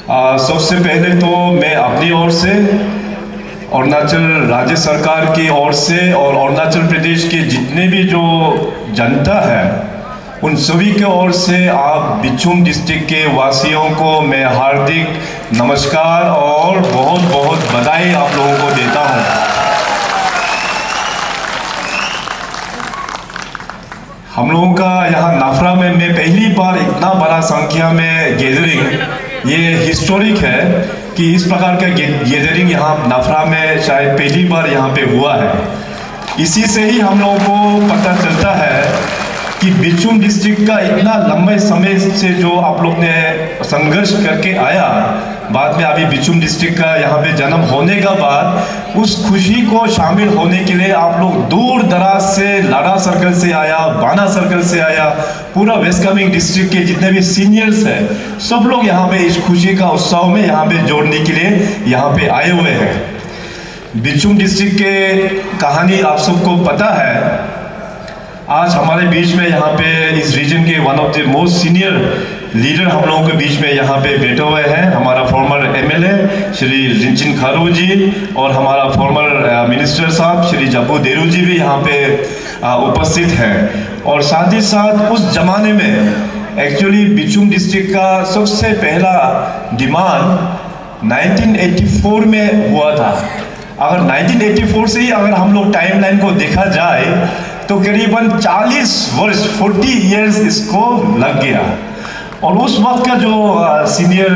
सबसे पहले तो मैं अपनी ओर से, अरुणाचल राज्य सरकार की ओर से और अरुणाचल प्रदेश के जितने भी जो जनता है उन सभी के ओर से आप बिछुम डिस्ट्रिक्ट के वासियों को मैं हार्दिक नमस्कार और बहुत बहुत बधाई आप लोगों को देता हूं। हम लोगों का यहाँ नाफरा में मैं पहली बार इतना बड़ा संख्या में गैदरिंग, ये हिस्टोरिक है कि इस प्रकार का गैदरिंग यहाँ नाफरा में शायद पहली बार यहाँ पे हुआ है। इसी से ही हम लोगों को पता चलता है कि बिछुम डिस्ट्रिक्ट का इतना लंबे समय से जो आप लोग ने संघर्ष करके आया, बाद में अभी बिछुम डिस्ट्रिक्ट का यहाँ पे जन्म होने का बाद उस खुशी को शामिल होने के लिए आप लोग दूर दराज से, लाडा सर्कल से आया, बाना सर्कल से आया, पूरा वेस्ट कामेंग डिस्ट्रिक्ट के जितने भी सीनियर्स हैं सब लोग यहाँ पे इस खुशी का उत्सव में यहाँ पे जोड़ने के लिए यहाँ पे आए हुए हैं। बिछुम डिस्ट्रिक्ट के कहानी आप सबको पता है। आज हमारे बीच में यहाँ पे इस रीजन के one of the most senior leader हम लोगों के बीच में यहाँ पे बैठे हुए हैं। हमारा फॉर्मर एमएलए श्री रिंचिन खारू जी और हमारा फॉर्मर मिनिस्टर साहब श्री जब्बू देरू जी भी यहाँ पे उपस्थित हैं। और साथ ही साथ उस जमाने में एक्चुअली बिछुम डिस्ट्रिक्ट का सबसे पहला डिमांड 1984 में हुआ था। अगर 1984 से ही अगर हम लोग टाइमलाइन को देखा जाए तो करीबन 40 वर्ष 40 इयर्स इसको लग गया। और उस वक्त का जो सीनियर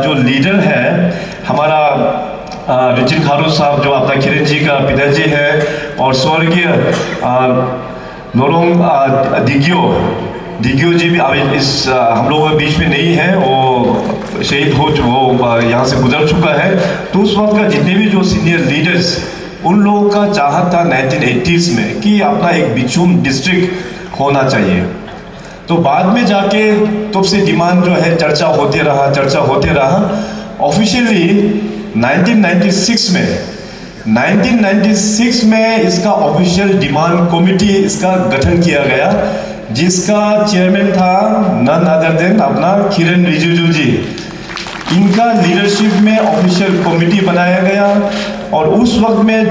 जो लीडर है हमारा रिंचिन खारू साहब, जो अपना किरण जी का पिताजी है, और स्वर्गीय नोरोंग दिग्यो जी भी अभी इस हम लोगों के बीच में नहीं है, वो शहीद वो यहाँ से गुजर चुका है। तो उस वक्त का जितने भी जो सीनियर लीडर्स, उन लोगों का चाहत था 1980s में कि अपना एक बिछुम डिस्ट्रिक्ट होना चाहिए। तो बाद में जाके तब से डिमांड जो है चर्चा होते रहा। ऑफिशियली 1996 में इसका ऑफिशियल डिमांड कमेटी इसका गठन किया गया, जिसका चेयरमैन था नन अदर देन अपना किरण रिजिजू जी। इनका लीडरशिप में ऑफिशियल कमेटी बनाया गया। और उस वक्त में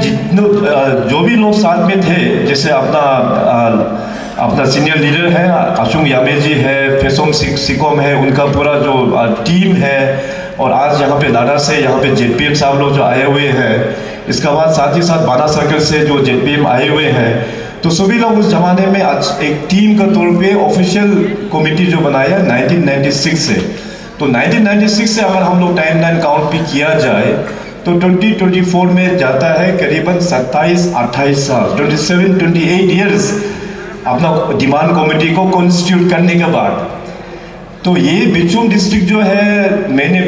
जो भी लोग साथ में थे, जैसे अपना सीनियर लीडर है अशुंग यामे जी है, फेसोम सिकोम है, उनका पूरा जो टीम है, और आज यहाँ पे लाडा से यहाँ पे जेडपीएम साहब लोग जो आए हुए हैं, इसका बाद साथ ही साथ बाना सर्कल से जो जेडपीएम आए हुए हैं, तो सभी लोग उस जमाने में आज एक टीम का तौर पे ऑफिशियल कमेटी जो बनाया 1996 से। तो 1996 से अगर हम लोग टाइमलाइन काउंट भी किया जाए तो 2024 में जाता है करीबन 27-28 साल, 27-28 ईयर्स अपना डिमांड कमेटी को कॉन्स्टिट्यूट करने के बाद। तो ये बिछुम डिस्ट्रिक्ट जो है, मैंने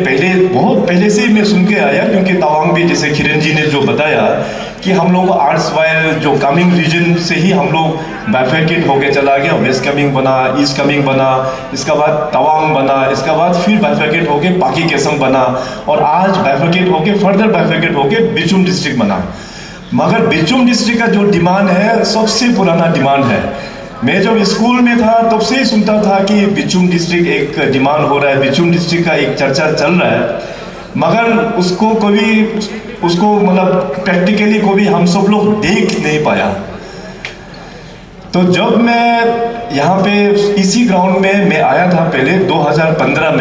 बहुत पहले से ही मैं सुन के आया, क्योंकि तवांग भी जैसे किरण जी ने जो बताया कि हम लोग आर्ट्स वाइल जो कामिंग रीजन से ही हम लोग बाइफरकेट होके चला गया। वेस्ट कामिंग बना, ईस्ट कामिंग बना, इसका बाद तवांग बना, इसका बाद फिर बाइफरकेट होके पाकी केसंग बना, और आज बाइफरकेट होके फर्दर बाइफरकेट होके बिछुम डिस्ट्रिक्ट बना। मगर बिछुम डिस्ट्रिक्ट का जो डिमांड है सबसे पुराना डिमांड है। मैं जब स्कूल में था तब से ही सुनता था कि बिछुम डिस्ट्रिक्ट एक डिमांड हो रहा है, बिछुम डिस्ट्रिक्ट का एक चर्चा चल रहा है, मगर उसको मतलब प्रैक्टिकली कभी हम सब लोग देख नहीं पाया। तो जब मैं यहाँ पे इसी ग्राउंड में मैं आया था पहले 2015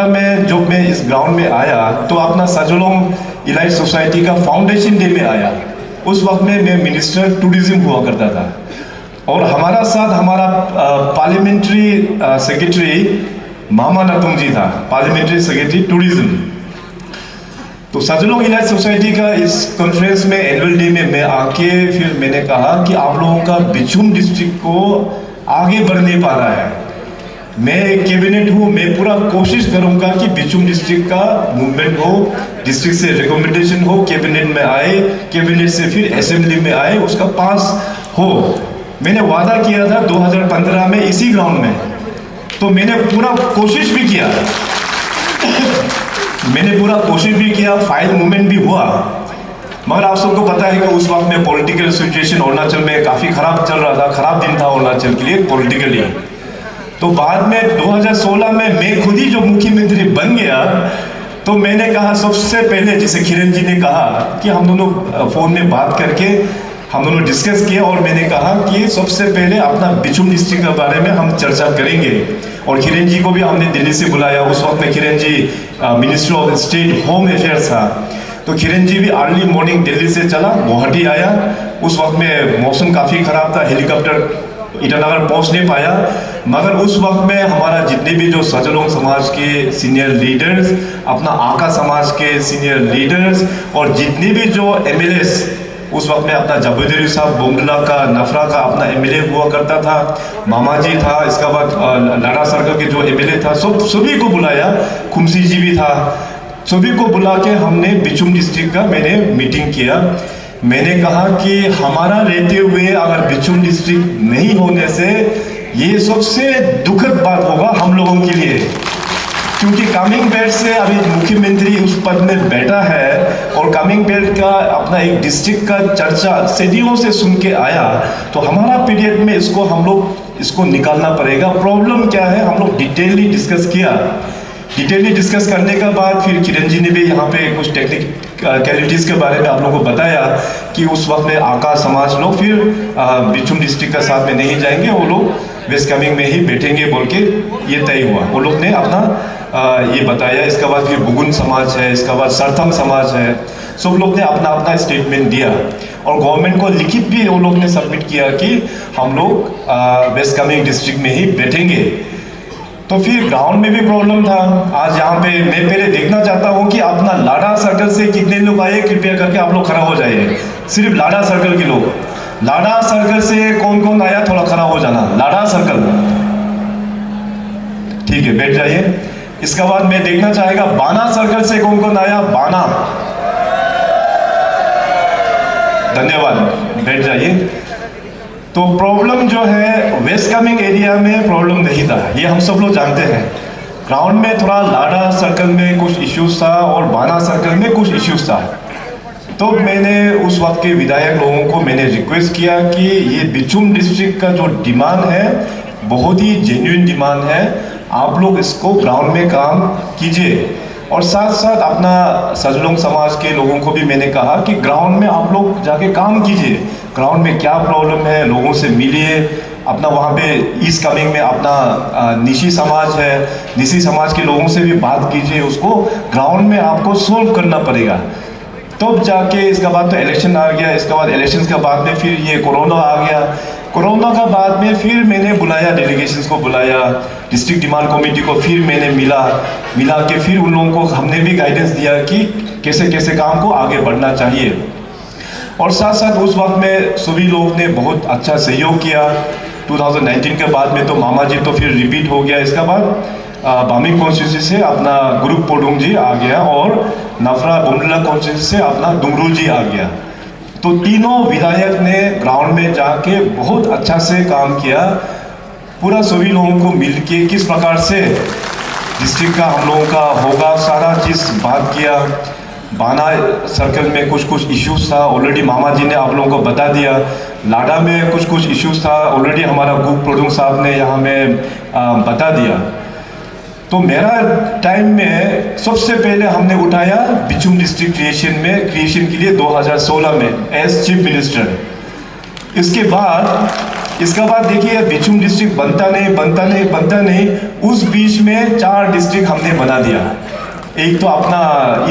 में जब मैं इस ग्राउंड में आया तो अपना सजलोंग इलाइट सोसाइटी का फाउंडेशन डे में आया। उस वक्त में मैं मिनिस्टर टूरिज्म हुआ करता था, और हमारा साथ हमारा पार्लियामेंट्री सेक्रेटरी मामा नतुंग जी था, पार्लियामेंट्री सेक्रेटरी टूरिज्म। तो सजलोंग इलाइट सोसाइटी का इस कॉन्फ्रेंस में एनुअल डे में मैं आके फिर मैंने कहा कि आप लोगों का बिछुम डिस्ट्रिक्ट को आगे बढ़ नहीं पा रहा है। मैं एक कैबिनेट हूँ, मैं पूरा कोशिश करूंगा कि बिछुम डिस्ट्रिक्ट का मूवमेंट हो, डिस्ट्रिक्ट से रिकमेंडेशन हो, कैबिनेट में आए, कैबिनेट से फिर असेंबली में आए, उसका पास हो। मैंने वादा किया था 2015 में इसी ग्राउंड में, तो मैंने पूरा कोशिश भी किया, फाइल मूवमेंट भी हुआ। मगर आप सबको पता है कि उस वक्त में पॉलिटिकल सिचुएशन अरुणाचल में काफ़ी खराब चल रहा था, खराब दिन था अरुणाचल के लिए पॉलिटिकली। तो बाद में 2016 में मैं खुद ही जो मुख्यमंत्री बन गया तो मैंने कहा सबसे पहले, जैसे किरण जी ने कहा कि हम दोनों फोन में बात करके हम दोनों डिस्कस किया और मैंने कहा कि सबसे पहले अपना बिचुम डिस्ट्रिक्ट के बारे में हम चर्चा करेंगे। और किरण जी को भी हमने दिल्ली से बुलाया। उस वक्त में Kiran ji minister of state home affairs था, तो किरण जी भी अर्ली मॉर्निंग दिल्ली से चला, गुवाहाटी आया। उस वक्त में मौसम काफ़ी ख़राब था, हेलीकॉप्टर ईटानगर पहुंच नहीं पाया। मगर उस वक्त में हमारा जितने भी जो सजलों समाज के सीनियर लीडर्स, अपना आका समाज के सीनियर लीडर्स और जितने भी जो एमएलएस, उस वक्त में अपना जबेदरी साहब बोमडला का नफरा का अपना एमएलए हुआ करता था, मामा जी था, इसके बाद लाड़ा सर्कल के जो एमएलए था, सभी को बुलाया, खुमसी जी भी था, सभी को बुला के हमने बिचुम डिस्ट्रिक्ट का मैंने मीटिंग किया। मैंने कहा कि हमारा रहते हुए अगर बिचुम डिस्ट्रिक्ट नहीं होने से ये सबसे दुखद बात होगा हम लोगों के लिए, क्योंकि कामिंग बेल्ट से अभी मुख्यमंत्री उस पद में बैठा है और कामिंग बेल्ट का अपना एक डिस्ट्रिक्ट का चर्चा सदियों से सुन के आया, तो हमारा पीरियड में इसको हम लोग इसको निकालना पड़ेगा। प्रॉब्लम क्या है हम लोग डिटेलली डिस्कस किया। डिटेलली डिस्कस करने के बाद फिर किरण जी ने भी यहाँ पे कुछ टेक्निकलिटीज़ के बारे में आप लोगों को बताया कि उस वक्त में आका समाज लोग फिर बिचुम डिस्ट्रिक्ट का साथ में नहीं जाएंगे, वो लोग वेस्ट कामेंग में ही बैठेंगे बोल के ये तय हुआ। वो लोग ने अपना ये बताया। इसके बाद फिर बुगुन समाज है, इसके बाद सरथम समाज है, सब लोग ने अपना अपना स्टेटमेंट दिया और गवर्नमेंट को लिखित भी वो लोग ने सबमिट किया कि हम लोग वेस्ट कामेंग डिस्ट्रिक्ट में ही बैठेंगे। तो फिर ग्राउंड में भी प्रॉब्लम था। आज यहाँ पे मैं पहले देखना चाहता हूँ कि अपना लाड़ा सर्कल से कितने लोग आए, कृपया करके आप लोग खड़ा हो जाइए। सिर्फ लाड़ा सर्कल के लोग, लाड़ा सर्कल से कौन कौन आया थोड़ा खड़ा हो जाना। लाड़ा सर्कल, ठीक है, बैठ जाइए। इसके बाद मैं देखना चाहेगा बाना सर्कल से कौन कौन आया। बाना, धन्यवाद, बैठ जाइए। तो प्रॉब्लम जो है वेस्ट कामेंग एरिया में प्रॉब्लम नहीं था, ये हम सब लोग जानते हैं। ग्राउंड में थोड़ा लाड़ा सर्कल में कुछ इश्यूज था और बाना सर्कल में कुछ इश्यूज था। तो मैंने उस वक्त के विधायक लोगों को मैंने रिक्वेस्ट किया कि ये बिचुम डिस्ट्रिक्ट का जो डिमांड है बहुत ही जेन्युइन डिमांड है, आप लोग इसको ग्राउंड में काम कीजिए। और साथ साथ अपना सजलों समाज के लोगों को भी मैंने कहा कि ग्राउंड में आप लोग जाके काम कीजिए, ग्राउंड में क्या प्रॉब्लम है लोगों से मिलिए। अपना वहाँ पे ईस्ट कामेंग में अपना निशी समाज है, निशी समाज के लोगों से भी बात कीजिए, उसको ग्राउंड में आपको सोल्व करना पड़ेगा। तब तो जाके इसके बाद तो इलेक्शन आ गया। इसके बाद इलेक्शन के बाद में फिर ये कोरोना आ गया। कोरोना का बाद में फिर मैंने बुलाया, डेलीगेशंस को बुलाया, डिस्ट्रिक्ट डिमांड कमेटी को फिर मैंने मिला के फिर उन लोगों को हमने भी गाइडेंस दिया कि कैसे कैसे काम को आगे बढ़ना चाहिए। और साथ साथ उस वक्त में सभी लोग ने बहुत अच्छा सहयोग किया। 2019 के बाद में तो मामा जी तो फिर रिपीट हो गया। इसके बाद बामिंग कॉन्स्टिट्यूंसी से अपना ग्रुप पोडुंग जी आ गया और नफरा बोमडला कॉन्स्टिट्यूंसी से अपना दुंगरू जी आ गया। तो तीनों विधायक ने ग्राउंड में जाके बहुत अच्छा से काम किया। पूरा सभी लोगों को मिलके किस प्रकार से डिस्ट्रिक्ट का हम लोगों का होगा सारा चीज़ बात किया। बाना सर्कल में कुछ इश्यूज था, ऑलरेडी मामा जी ने आप लोगों को बता दिया। लाड़ा में कुछ इश्यूज था, ऑलरेडी हमारा ग्रुप प्रोडूंग साहब ने यहाँ में बता दिया। तो मेरा टाइम में सबसे पहले हमने उठाया बिचुम डिस्ट्रिक्ट क्रिएशन के लिए 2016 में एज चीफ मिनिस्टर। इसके बाद देखिए बिचुम डिस्ट्रिक्ट बनता नहीं। उस बीच में 4 डिस्ट्रिक्ट हमने बना दिया। एक तो अपना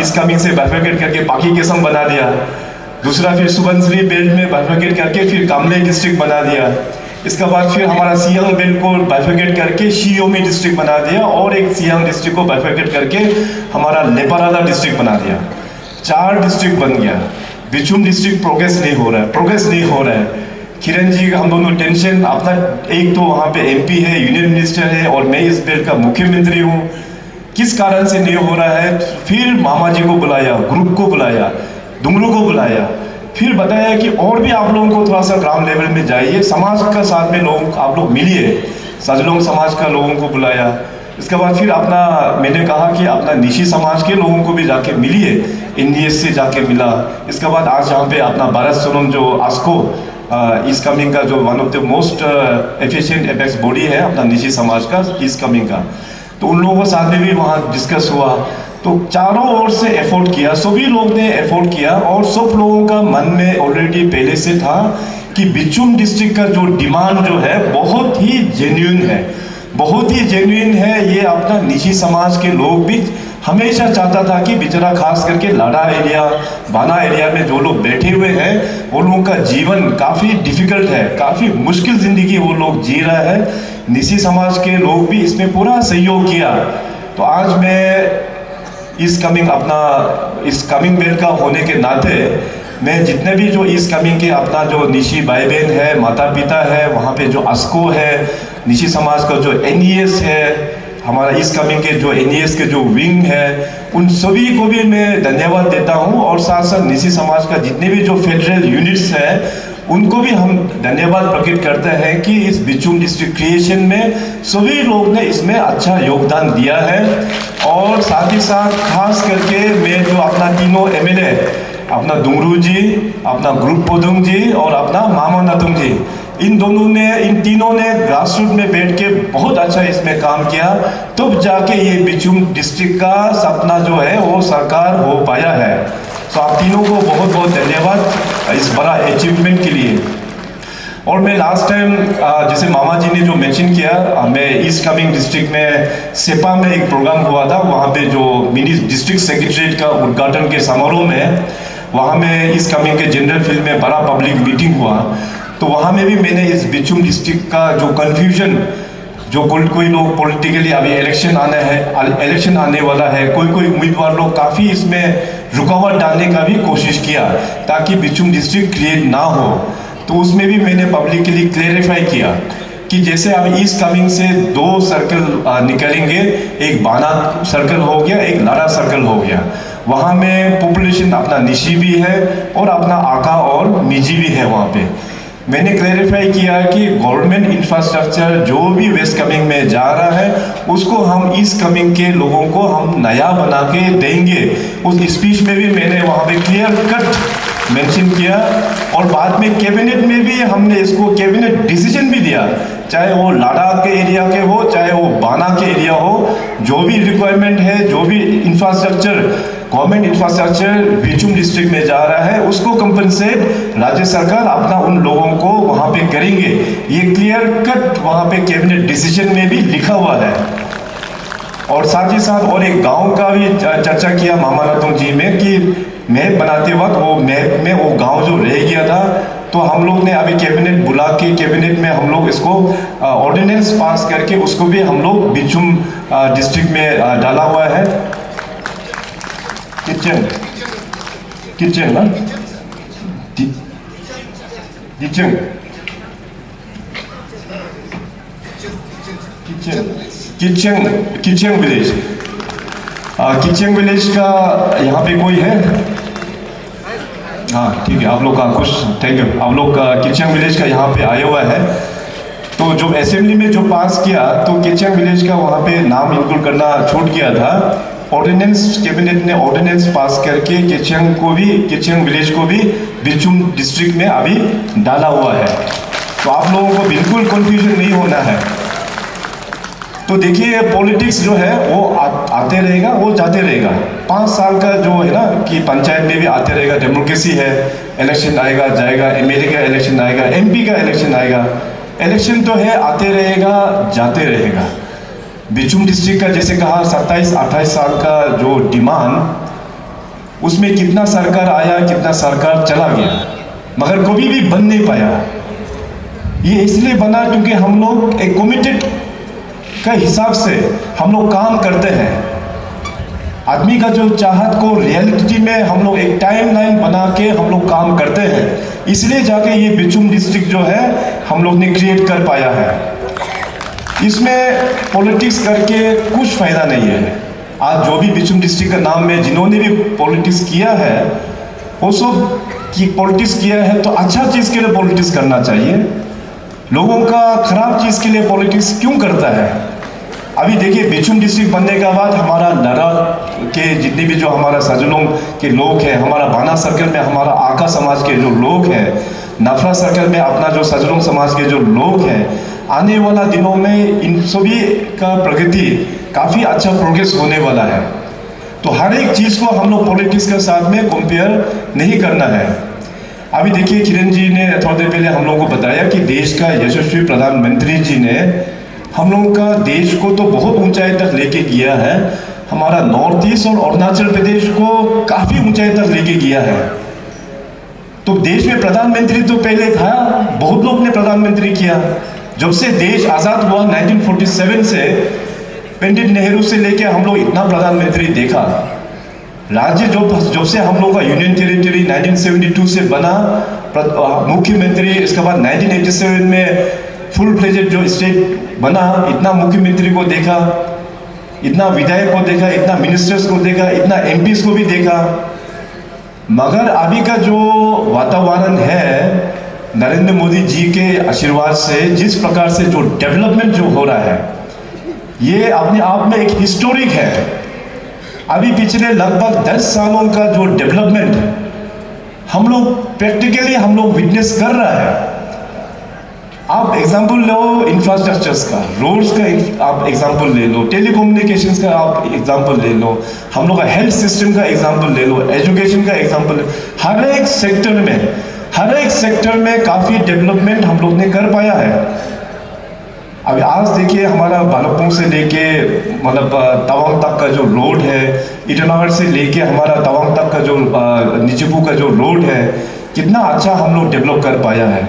ईस्ट कामेंग से बाइफरकेट करके पाकी केसम बना दिया, दूसरा फिर सुबनसिरी बेल्ट में बाइफरकेट करके फिर कामले डिस्ट्रिक्ट बना दिया। इसके बाद फिर हमारा सियांग बेल्ट को बाइफरकेट करके शियोमी डिस्ट्रिक्ट बना दिया और एक सियांग डिस्ट्रिक्ट को बाइफरकेट करके हमारा लेपारादा डिस्ट्रिक्ट बना दिया। 4 डिस्ट्रिक्ट बन गया। बिचुम डिस्ट्रिक्ट प्रोग्रेस नहीं हो रहा है। किरण जी हम दोनों टेंशन अपना, एक तो वहाँ पे MP है, यूनियन मिनिस्टर है और मैं इस बेल्ट का मुख्यमंत्री हूँ, किस कारण से नहीं हो रहा है। फिर मामा जी को बुलाया, ग्रुप को बुलाया, दुंगरू को बुलाया, फिर बताया कि और भी आप लोगों को थोड़ा सा ग्राउंड लेवल में जाइए, समाज का साथ में आप लोग मिलिए। सजलों समाज का लोगों को बुलाया। इसके बाद फिर मैंने कहा कि अपना निशी समाज के लोगों को भी जाके मिलिए, NDS से जाके मिला। इसके बाद आज यहाँ पे अपना भारत सोनम जो आस्को ईस्ट कामेंग का जो one of the most efficient apex body है अपना निशी समाज का ईस्ट कामेंग का, तो उन लोगों के साथ में भी वहाँ डिस्कस हुआ। तो चारों ओर से एफोर्ट किया, सभी लोग ने एफोर्ट किया और सब लोगों का मन में ऑलरेडी पहले से था कि बिचुम डिस्ट्रिक्ट का जो डिमांड जो है बहुत ही जेन्युइन है, बहुत ही जेन्युइन है। ये अपना निजी समाज के लोग भी हमेशा चाहता था कि बेचारा खास करके लाडा एरिया, बाना एरिया में जो लोग बैठे हुए हैं वो लोगों का जीवन काफ़ी डिफिकल्ट है, काफ़ी मुश्किल ज़िंदगी वो लोग जी रहा है। निजी समाज के लोग भी इसमें पूरा सहयोग किया। तो आज मैं इस कमिंग बेल का होने के नाते मैं जितने भी जो इस कमिंग के अपना जो निशी भाई बहन है, माता पिता है, वहाँ पे जो अस्को है, निशी समाज का जो NES है, हमारा इस कमिंग के जो NES के जो विंग है, उन सभी को भी मैं धन्यवाद देता हूँ। और साथ साथ निशी समाज का जितने भी जो फेडरल यूनिट्स हैं उनको भी हम धन्यवाद प्रकट करते हैं कि इस बिचुम डिस्ट्रिक्ट क्रिएशन में सभी लोग ने इसमें अच्छा योगदान दिया है। और साथ ही साथ खास करके मैं जो अपना तीनों MLA, अपना दुंगरू जी, अपना ग्रुप पोदुंग जी और अपना मामा नतुंग जी, इन तीनों ने ग्रास रूट में बैठ के बहुत अच्छा इसमें काम किया, तब जाके ये बिचुम डिस्ट्रिक्ट का सपना जो है वो साकार हो पाया है। तो आप तीनों को बहुत बहुत धन्यवाद इस बड़ा अचीवमेंट के लिए। और मैं लास्ट टाइम जैसे मामा जी ने जो मेंशन किया, मैं ईस्ट कमिंग डिस्ट्रिक्ट में सेपा में एक प्रोग्राम हुआ था, वहाँ पे जो मिनी डिस्ट्रिक्ट सेक्रेटरीट का उद्घाटन के समारोह में वहाँ में ईस्ट कमिंग के जनरल फील्ड में बड़ा पब्लिक मीटिंग हुआ। तो वहाँ में भी मैंने इस बिचुम डिस्ट्रिक्ट का जो कन्फ्यूजन, जो कोई लोग पॉलिटिकली अभी इलेक्शन आने वाला है, कोई उम्मीदवार लोग काफ़ी इसमें रुकावट डालने का भी कोशिश किया ताकि बिचुम डिस्ट्रिक्ट क्रिएट ना हो। तो उसमें भी मैंने पब्लिक के लिए क्लेरिफाई किया कि जैसे अब ईस्ट कमिंग से 2 सर्कल निकलेंगे, एक बाना सर्कल हो गया, एक लाडा सर्कल हो गया। वहाँ में पॉपुलेशन अपना निशी भी है और अपना आका और मिजी भी है। वहाँ पे मैंने क्लैरिफाई किया कि गवर्नमेंट इंफ्रास्ट्रक्चर जो भी वेस्ट कमिंग में जा रहा है उसको हम ईस्ट कमिंग के लोगों को हम नया बना के देंगे। उस स्पीच में भी मैंने वहाँ पे क्लियर कट मेंशन किया और बाद में कैबिनेट में भी हमने इसको कैबिनेट डिसीजन भी दिया, चाहे वो लाडा के एरिया के हो, चाहे वो बाना के एरिया हो, जो भी रिक्वायरमेंट है, जो भी इंफ्रास्ट्रक्चर गवर्नमेंट इंफ्रास्ट्रक्चर बिचुम डिस्ट्रिक्ट में जा रहा है उसको कंपनसेट राज्य सरकार अपना उन लोगों को वहाँ पे करेंगे। ये क्लियर कट वहाँ पे कैबिनेट डिसीजन में भी लिखा हुआ है। और साथ ही साथ और एक गांव का भी चर्चा किया मामा रतुंग जी में कि मैप बनाते वक्त वो मैप में वो गांव जो रह गया था, तो हम लोग ने अभी कैबिनेट बुला के कैबिनेट में हम लोग इसको ऑर्डिनेंस पास करके उसको भी हम लोग बिचुम डिस्ट्रिक्ट में डाला हुआ है। किचन ना किचन विलेज, किचन विलेज का यहाँ पे कोई है? हाँ ठीक है, आप लोग का कुछ थैंक यू। आप लोग किचन विलेज का यहाँ पे आया हुआ है। तो जो असेंबली में जो पास किया तो किचन विलेज का वहाँ पे नाम इंक्लूड करना छूट गया था। ऑर्डिनेंस कैबिनेट ने ऑर्डिनेंस पास करके किचन विलेज को भी बिचुम डिस्ट्रिक्ट में अभी डाला हुआ है। तो आप लोगों को बिल्कुल कंफ्यूजन नहीं होना है। तो देखिए पॉलिटिक्स जो है वो आते रहेगा, वो जाते रहेगा। 5 साल का जो है ना कि पंचायत में भी आते रहेगा, डेमोक्रेसी है, इलेक्शन आएगा जाएगा, MLA का इलेक्शन आएगा, MP का इलेक्शन आएगा, इलेक्शन तो है आते रहेगा जाते रहेगा। बिचुम डिस्ट्रिक्ट का जैसे कहा 27-28 साल का जो डिमांड, उसमें कितना सरकार आया कितना सरकार चला गया, मगर कभी भी बन नहीं पाया। ये इसलिए बना क्योंकि हम लोग एक कमिटेड का हिसाब से हम लोग काम करते हैं। आदमी का जो चाहत को रियलिटी में हम लोग एक टाइमलाइन बना के हम लोग काम करते हैं, इसलिए जाके ये बिचुम डिस्ट्रिक्ट जो है हम लोग ने क्रिएट कर पाया है। इसमें पॉलिटिक्स करके कुछ फायदा नहीं है। आज जो भी बिचुम डिस्ट्रिक्ट का नाम में जिन्होंने भी पॉलिटिक्स किया है वो सब कि पॉलिटिक्स किया है तो अच्छा चीज़ के लिए पॉलिटिक्स करना चाहिए। लोगों का खराब चीज़ के लिए पॉलिटिक्स क्यों करता है? अभी देखिए बिचुम डिस्ट्रिक्ट बनने के बाद हमारा नरा के जितने भी जो हमारा सजलोंग के लोग हैं, हमारा बाना सर्कल में हमारा आका समाज के जो लोग हैं, नफरा सर्कल में अपना जो सजलोंग समाज के जो लोग हैं, आने वाला दिनों में इन सभी का प्रगति काफ़ी अच्छा प्रोग्रेस होने वाला है। तो हर एक चीज़ को हम लोग पॉलिटिक्स के साथ में कंपेयर नहीं करना है। अभी देखिए किरण जी ने थोड़ी देर पहले हम लोगों को बताया कि देश का यशस्वी प्रधानमंत्री जी ने हम लोगों का देश को तो बहुत ऊंचाई तक लेके गया है। हमारा नॉर्थ ईस्ट और अरुणाचल प्रदेश को काफ़ी ऊंचाई तक लेके गया है। तो देश में प्रधानमंत्री तो पहले था, बहुत लोग ने प्रधानमंत्री किया। जब से देश आज़ाद हुआ 1947 से, पंडित नेहरू से लेके हम लोग इतना प्रधानमंत्री देखा। राज्य जब से हम लोग का यूनियन टेरिटरी 1972 से बना, मुख्यमंत्री, इसके बाद 1987 में फुल फ्लेजेड जो स्टेट बना, इतना मुख्यमंत्री को देखा, इतना विधायक को देखा, इतना मिनिस्टर्स को देखा, इतना एमपीज को भी देखा। मगर अभी का जो वातावरण है, नरेंद्र मोदी जी के आशीर्वाद से जिस प्रकार से जो डेवलपमेंट जो हो रहा है, ये अपने आप में एक हिस्टोरिक है। अभी पिछले लगभग 10 सालों का जो डेवलपमेंट हम लोग प्रैक्टिकली हम लोग विटनेस कर रहा है। आप एग्जांपल लो इंफ्रास्ट्रक्चर्स का, रोड्स का आप एग्जांपल ले लो, टेलीकम्युनिकेशंस का आप एग्जांपल ले लो, हम लोग का हेल्थ सिस्टम का एग्जांपल ले लो, एजुकेशन का एग्जांपल। हर एक सेक्टर में काफ़ी डेवलपमेंट हम लोग ने कर पाया है। अभी आज देखिए हमारा भालुकपोंग से लेके मतलब तवांग तक का जो रोड है, ईटानगर से लेके हमारा तवांग तक का जो निचेपू का जो रोड है, कितना अच्छा हम लोग डेवलप कर पाया है।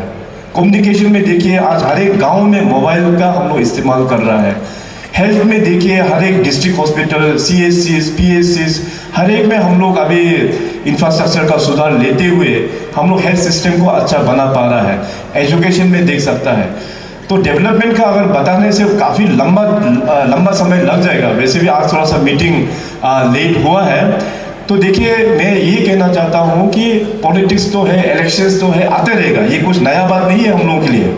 कम्युनिकेशन में देखिए आज हर एक गांव में मोबाइल का हम लोग इस्तेमाल कर रहा है। हेल्थ में देखिए हर एक डिस्ट्रिक्ट हॉस्पिटल, CHCs, PHCs, हर एक में हम लोग अभी इंफ्रास्ट्रक्चर का सुधार लेते हुए हम लोग हेल्थ सिस्टम को अच्छा बना पा रहा है। एजुकेशन में देख सकता है। तो डेवलपमेंट का अगर बताने से काफ़ी लंबा समय लग जाएगा। वैसे भी आज थोड़ा सा मीटिंग लेट हुआ है। तो देखिए मैं ये कहना चाहता हूँ कि पॉलिटिक्स तो है, इलेक्शंस तो है, आते रहेगा, ये कुछ नया बात नहीं है हम लोगों के लिए।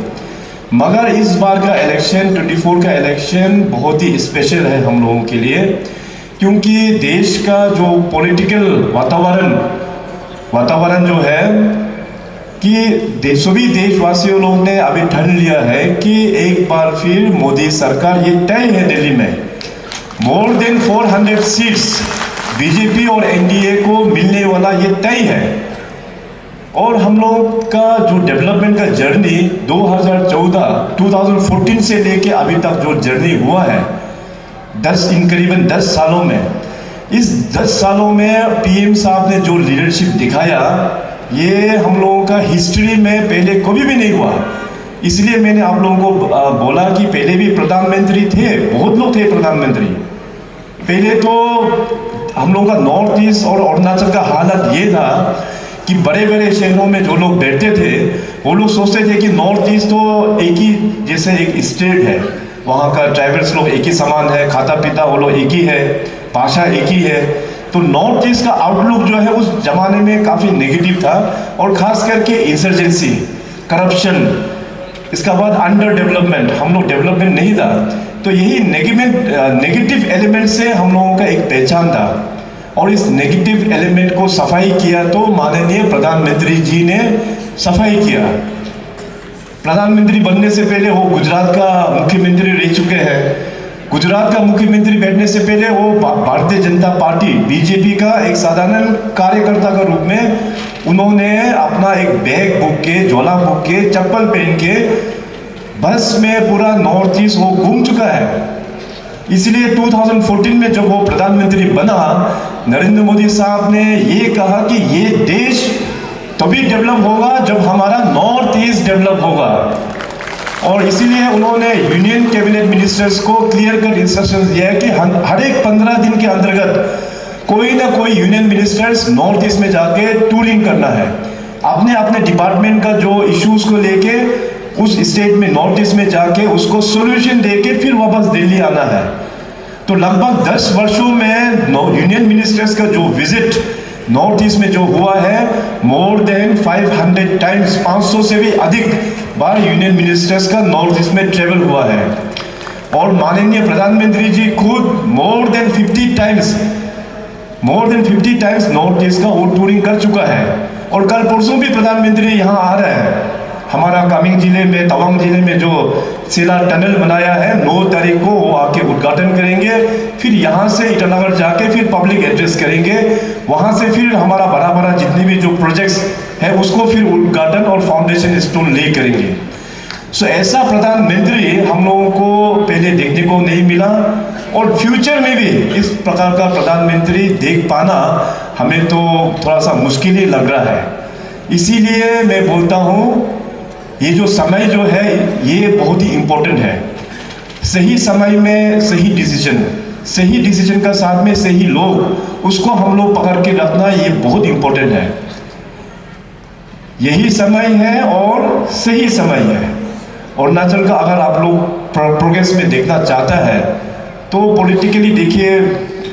मगर इस बार का इलेक्शन 24 का इलेक्शन बहुत ही स्पेशल है हम लोगों के लिए, क्योंकि देश का जो पॉलिटिकल वातावरण जो है कि सभी देशवासियों लोग ने अभी ठान लिया है कि एक बार फिर मोदी सरकार, ये तय है दिल्ली में मोर देन 400 सीट्स बीजेपी और एनडीए को मिलने वाला, ये तय है। और हम लोग का जो डेवलपमेंट का जर्नी 2014 से लेके अभी तक जो जर्नी हुआ है करीबन 10 सालों में, इस 10 सालों में पीएम साहब ने जो लीडरशिप दिखाया, ये हम लोगों का हिस्ट्री में पहले कभी भी नहीं हुआ। इसलिए मैंने आप लोगों को बोला कि पहले भी प्रधानमंत्री थे, बहुत लोग थे प्रधानमंत्री। पहले तो हम लोगों का नॉर्थ ईस्ट और अरुणाचल का हालत ये था कि बड़े बड़े शहरों में जो लोग बैठते थे, वो लोग सोचते थे कि नॉर्थ ईस्ट तो एक ही जैसे एक स्टेट है, वहाँ का ट्राइबल्स लोग एक ही समान है, खाता पीता वो लोग एक ही है, भाषा एक ही है। तो नॉर्थ ईस्ट का आउटलुक जो है उस जमाने में काफ़ी नेगेटिव था, और ख़ास करके इंसर्जेंसी, करप्शन, इसका बाद अंडर डेवलपमेंट, हम लोग डेवलपमेंट नहीं था। तो यही नेगेटिव एलिमेंट से हम लोगों का एक पहचान था, और इस नेगेटिव एलिमेंट को सफाई किया तो माननीय प्रधानमंत्री जी ने सफाई किया। प्रधानमंत्री बनने से पहले वो गुजरात का मुख्यमंत्री रह चुके हैं। गुजरात का मुख्यमंत्री बैठने से पहले वो भारतीय जनता पार्टी बीजेपी का एक साधारण कार्यकर्ता का रूप में उन्होंने अपना एक बैग बुक के, झोला बुक के, चप्पल पहन के बस में पूरा नॉर्थ ईस्ट वो घूम चुका है। इसलिए 2014 में जब वो प्रधानमंत्री बना, नरेंद्र मोदी साहब ने ये कहा कि ये देश तभी डेवलप होगा जब हमारा नॉर्थ ईस्ट डेवलप होगा। और इसीलिए उन्होंने यूनियन कैबिनेट मिनिस्टर्स को क्लियर कट इंस्ट्रक्शंस दिया है कि हर एक 15 दिन के अंतर्गत कोई ना कोई यूनियन मिनिस्टर्स नॉर्थ ईस्ट में जाके टूरिंग करना है, अपने अपने डिपार्टमेंट का जो इश्यूज को लेके उस स्टेट में, नॉर्थ ईस्ट में जाके उसको सोल्यूशन देके फिर वापस दिल्ली आना है। तो लगभग 10 वर्षों में यूनियन मिनिस्टर्स का जो विजिट नॉर्थ ईस्ट में जो हुआ है, मोर देन 500 टाइम्स, 500 से भी अधिक बार यूनियन मिनिस्टर्स का नॉर्थ ईस्ट में ट्रेवल हुआ है। और माननीय प्रधानमंत्री जी खुद more than 50 times north east का वो टूरिंग कर चुका है। और कल परसों भी प्रधानमंत्री यहाँ आ रहे हैं। हमारा कामिंग जिले में, तवांग जिले में जो सेला टनल बनाया है 9 तारीख को वो आके उद्घाटन करेंगे। फिर यहाँ से ईटानगर जाके फिर पब्लिक एड्रेस करेंगे। वहाँ से फिर हमारा बड़ा बड़ा जितने भी जो प्रोजेक्ट्स है उसको फिर उद्घाटन और फाउंडेशन स्टोन ले करेंगे। सो ऐसा प्रधानमंत्री हम लोगों को पहले देखने को नहीं मिला और फ्यूचर में भी इस प्रकार का प्रधानमंत्री देख पाना हमें तो थोड़ा सा मुश्किल ही लग रहा है। इसीलिए मैं बोलता हूँ ये जो समय जो है ये बहुत ही इम्पोर्टेंट है। सही समय में सही डिसीजन का साथ में सही लोग, उसको हम लोग पकड़ के रखना ये बहुत इम्पोर्टेंट है। यही समय है और सही समय है। अरुणाचल का अगर आप लोग प्रोग्रेस में देखना चाहता है तो पॉलिटिकली देखिए,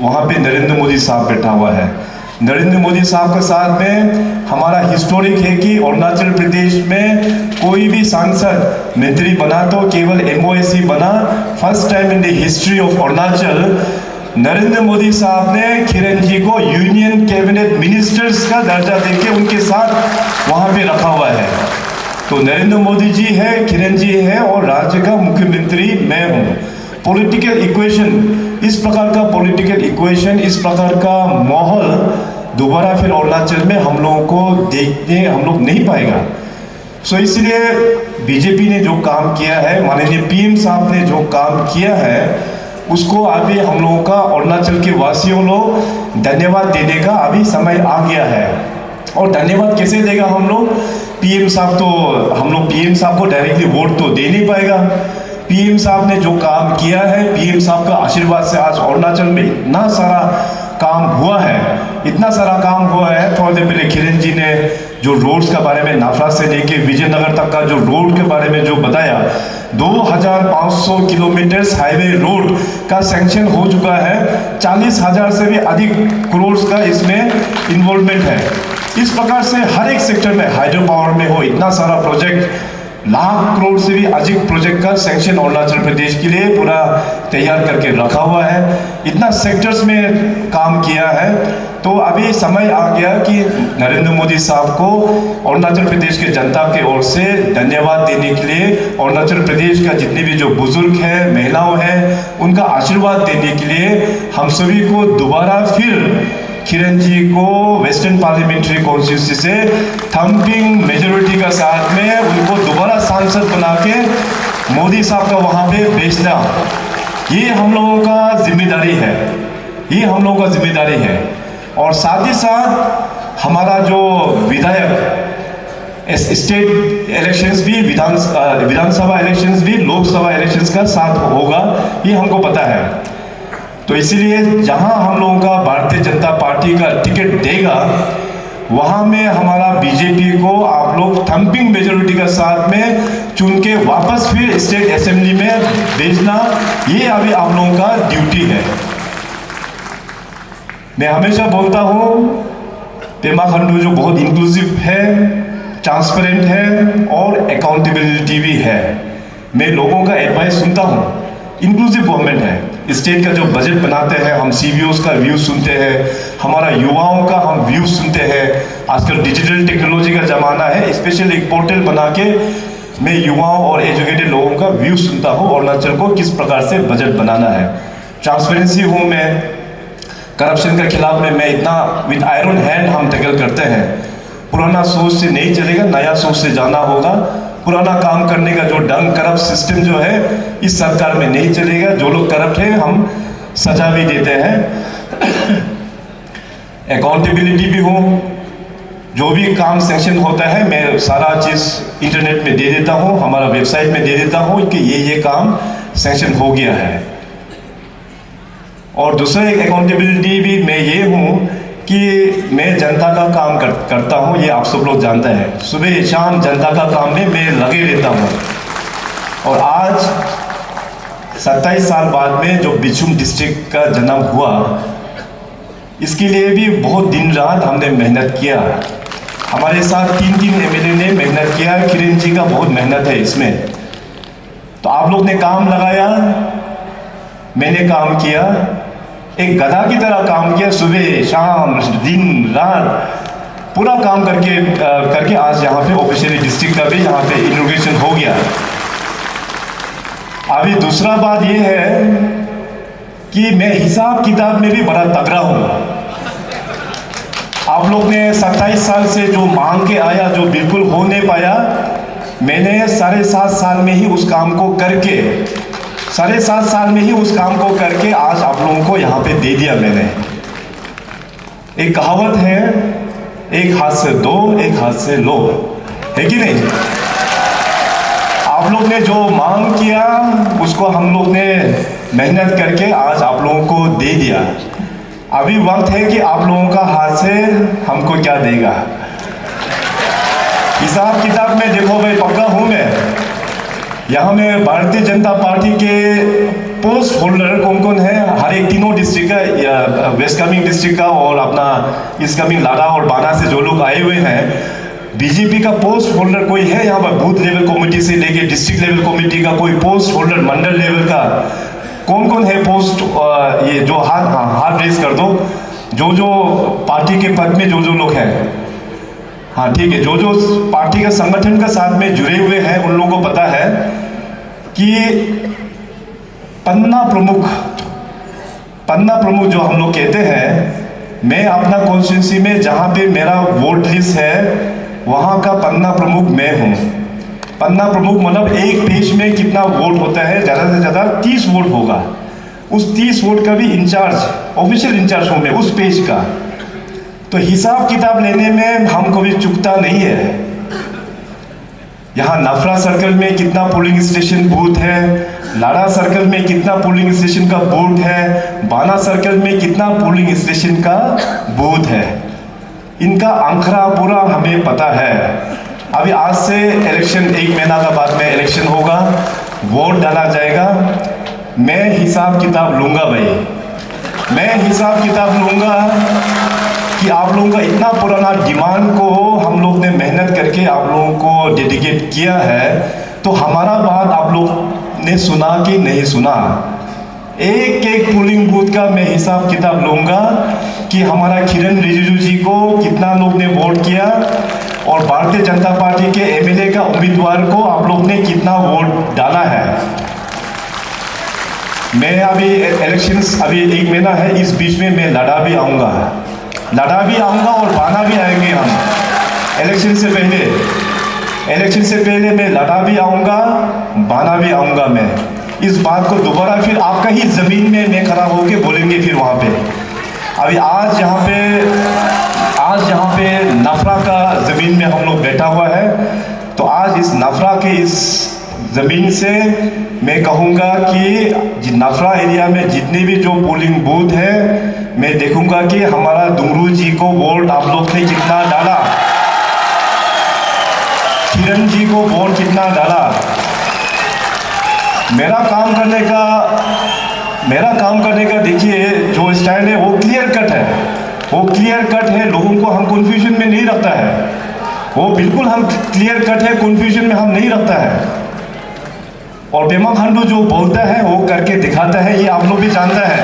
वहाँ पे नरेंद्र मोदी साहब बैठा हुआ है। नरेंद्र मोदी साहब के साथ में हमारा हिस्टोरिक है कि अरुणाचल प्रदेश में कोई भी सांसद मंत्री बना तो केवल MOSC बना। First time in the history of Arunachal Narendra Modi साहब ने किरण जी को यूनियन कैबिनेट मिनिस्टर्स का दर्जा देके उनके साथ वहाँ पे रखा हुआ है। तो नरेंद्र मोदी जी है, किरण जी है और राज्य का मुख्यमंत्री मैं हूँ। पॉलिटिकल इक्वेशन, इस प्रकार का पॉलिटिकल इक्वेशन, इस प्रकार का माहौल दोबारा फिर अरुणाचल में हम लोगों को देखने हम लोग नहीं पाएगा। सो इसलिए बीजेपी ने जो काम किया है, माननीय PM साहब ने जो काम किया है, उसको अभी हम लोगों का अरुणाचल के वासियों लोग धन्यवाद देने का अभी समय आ गया है। और धन्यवाद कैसे देगा हम लोग? PM साहब तो हम लोग PM साहब को डायरेक्टली वोट तो दे नहीं पाएगा। PM साहब ने जो काम किया है, PM साहब का आशीर्वाद से आज अरुणाचल में इतना सारा काम हुआ है, इतना सारा काम हुआ है। थोड़ी देर पहले किरण जी ने जो रोड्स के बारे में नाफरा से लेके विजयनगर तक का जो रोड के बारे में जो बताया, 2500 किलोमीटर हाईवे रोड का सैंक्शन हो चुका है। 40,000 से भी अधिक करोड़ का इसमें इन्वॉल्वमेंट है। इस प्रकार से हर एक सेक्टर में, हाइड्रो पावर में हो, इतना सारा प्रोजेक्ट, लाख करोड़ से भी अधिक प्रोजेक्ट का सैंक्शन अरुणाचल प्रदेश के लिए पूरा तैयार करके रखा हुआ है। इतना सेक्टर्स में काम किया है। तो अभी समय आ गया कि नरेंद्र मोदी साहब को अरुणाचल प्रदेश के जनता के ओर से धन्यवाद देने के लिए, अरुणाचल प्रदेश का जितने भी जो बुजुर्ग हैं, महिलाओं हैं, उनका आशीर्वाद देने के लिए हम सभी को दोबारा फिर किरण जी को वेस्टर्न पार्लियामेंट्री कॉन्स्टिट्यूंसी से थम्पिंग मेजोरिटी का साथ में उनको दोबारा सांसद बना के मोदी साहब का वहाँ पे भेजना, ये हम लोगों का जिम्मेदारी है। ये हम लोगों का जिम्मेदारी है। और साथ ही साथ हमारा जो विधायक स्टेट इलेक्शंस भी, विधानसभा इलेक्शंस भी, लोकसभा इलेक्शंस का साथ होगा, ये हमको पता है। तो इसीलिए जहां हम लोगों का भारतीय जनता पार्टी का टिकट देगा, वहां में हमारा बीजेपी को आप लोग थम्पिंग मेजोरिटी के साथ में चुन के वापस फिर स्टेट असेंबली में भेजना, ये अभी आप लोगों का ड्यूटी है। मैं हमेशा बोलता हूँ पेमा खांडू जो बहुत इंक्लूसिव है, ट्रांसपेरेंट है और अकाउंटेबिलिटी भी है। मैं लोगों का एडवाइस सुनता हूँ। इंक्लूसिव गवर्नमेंट है। स्टेट का जो बजट बनाते हैं हम CBOs का व्यू सुनते हैं, हमारा युवाओं का हम व्यू सुनते हैं। आजकल डिजिटल टेक्नोलॉजी का ज़माना है, स्पेशल एक पोर्टल बना के मैं युवाओं और एजुकेटेड लोगों का व्यू सुनता हूँ अरुणाचल को किस प्रकार से बजट बनाना है। ट्रांसपेरेंसी हूँ मैं, करप्शन के खिलाफ में मैं इतना विद आयरन हैंड हम टैकल करते हैं। पुराना सोच से नहीं चलेगा, नया सोच से जाना होगा। पुराना काम करने का जो ढंग, करप्ट सिस्टम जो है इस सरकार में नहीं चलेगा। जो लोग करप्ट हैं हम सजा भी देते हैं। अकाउंटेबिलिटी भी हो, जो भी काम सैंक्शन होता है मैं सारा चीज़ इंटरनेट में दे देता हूँ, हमारा वेबसाइट में दे देता हूँ कि ये काम सैंक्शन हो गया है। और दूसरा एक अकाउंटेबिलिटी भी मैं ये हूँ कि मैं जनता का काम करता हूँ, ये आप सब लोग जानते हैं। सुबह शाम जनता का काम में मैं लगे रहता हूँ। और आज 27 साल बाद में जो बिछुम डिस्ट्रिक्ट का जन्म हुआ, इसके लिए भी बहुत दिन रात हमने मेहनत किया। हमारे साथ 3 MLA ने मेहनत किया। किरण जी का बहुत मेहनत है इसमें। तो आप लोग ने काम लगाया, मैंने काम किया, एक गधा की तरह काम किया। सुबह शाम दिन रात पूरा काम करके आज यहाँ पे ऑफिशियली डिस्ट्रिक्ट का भी यहाँ पे इनॉग्रेशन हो गया। अभी दूसरा बात ये है कि मैं हिसाब किताब में भी बड़ा तगड़ा हूँ। आप लोग ने 27 साल से जो मांग के आया, जो बिल्कुल हो नहीं पाया, मैंने 7.5 साल में ही उस काम को करके 7.5 साल में ही उस काम को करके आज आप लोगों को यहाँ पे दे दिया मैंने। एक कहावत है, एक हाथ से दो, एक हाथ से लो, है कि नहीं? आप लोग ने जो मांग किया उसको हम लोग ने मेहनत करके आज आप लोगों को दे दिया। अभी वक्त है कि आप लोगों का हाथ से हमको क्या देगा। हिसाब किताब में देखो भाई, पक्का हूँ मैं। यहाँ में भारतीय जनता पार्टी के पोस्ट होल्डर कौन कौन है, हर एक तीनों डिस्ट्रिक्ट का, वेस्ट कामेंग डिस्ट्रिक्ट का और अपना ईस्ट कामेंग लाड़ा और बाना से जो लोग आए हुए हैं, बीजेपी का पोस्ट होल्डर कोई है यहाँ पर? बूथ लेवल कमेटी से लेके डिस्ट्रिक्ट लेवल कमेटी का कोई पोस्ट होल्डर, मंडल लेवल का कौन कौन है पोस्ट? ये जो हाथ रेस कर दो, जो पार्टी के पद में जो लोग हैं। हाँ ठीक है, जो पार्टी का संगठन का साथ में जुड़े हुए हैं उन लोगों को पता है कि पन्ना प्रमुख जो हम लोग कहते हैं, मैं अपना कॉन्स्टिट्यूंसी में जहाँ पे मेरा वोट लिस्ट है वहाँ का पन्ना प्रमुख मैं हूँ। पन्ना प्रमुख मतलब एक पेज में कितना वोट होता है, ज़्यादा से ज़्यादा 30 वोट होगा। उस 30 वोट का भी इंचार्ज, ऑफिशियल इंचार्ज हूँ मैं उस पेज का। तो हिसाब किताब लेने में हम कभी चूकता नहीं है। यहाँ नफरा सर्कल में कितना पोलिंग स्टेशन बूथ है, लाड़ा सर्कल में कितना पोलिंग स्टेशन का बूथ है, बाना सर्कल में कितना पोलिंग स्टेशन का बूथ है, इनका आंकड़ा पूरा हमें पता है। अभी आज से इलेक्शन, 1 महीना का बाद में इलेक्शन होगा, वोट डाला जाएगा। मैं हिसाब किताब लूँगा भाई, मैं हिसाब किताब लूँगा कि आप लोगों का इतना पुराना डिमांड को हम लोग ने मेहनत करके आप लोगों को डेडिकेट किया है, तो हमारा बात आप लोग ने सुना कि नहीं सुना? एक पोलिंग बूथ का मैं हिसाब किताब लूँगा कि हमारा किरण रिजिजू जी को कितना लोग ने वोट किया और भारतीय जनता पार्टी के एमएलए का उम्मीदवार को आप लोग ने कितना वोट डाला है। मैं अभी इलेक्शंस, अभी 1 महीना है, इस बीच में मैं लड़ा भी आऊँगा और बाना भी आएंगे हम। इलेक्शन से पहले मैं लड़ा भी आऊँगा, बाना भी आऊँगा। मैं इस बात को दोबारा फिर आपका ही ज़मीन में मैं खड़ा होके बोलेंगे फिर वहाँ पे। अभी आज यहाँ पे नफरा का ज़मीन में हम लोग बैठा हुआ है, तो आज इस नफरा के इस ज़मीन से मैं कहूँगा कि नफरा एरिया में जितने भी जो पोलिंग बूथ है, मैं देखूँगा कि हमारा दुंगरू जी को वोट आप लोग ने कितना डाला, किरण जी को वोट कितना डाला। मेरा काम करने का देखिए जो स्टाइल है वो क्लियर कट है, लोगों को हम कंफ्यूजन में नहीं रखता है, वो बिल्कुल हम क्लियर कट है, कंफ्यूजन में हम नहीं रखता है। और पेमा खांडू जो बोलता है वो करके दिखाता है, ये आप लोग भी जानता है।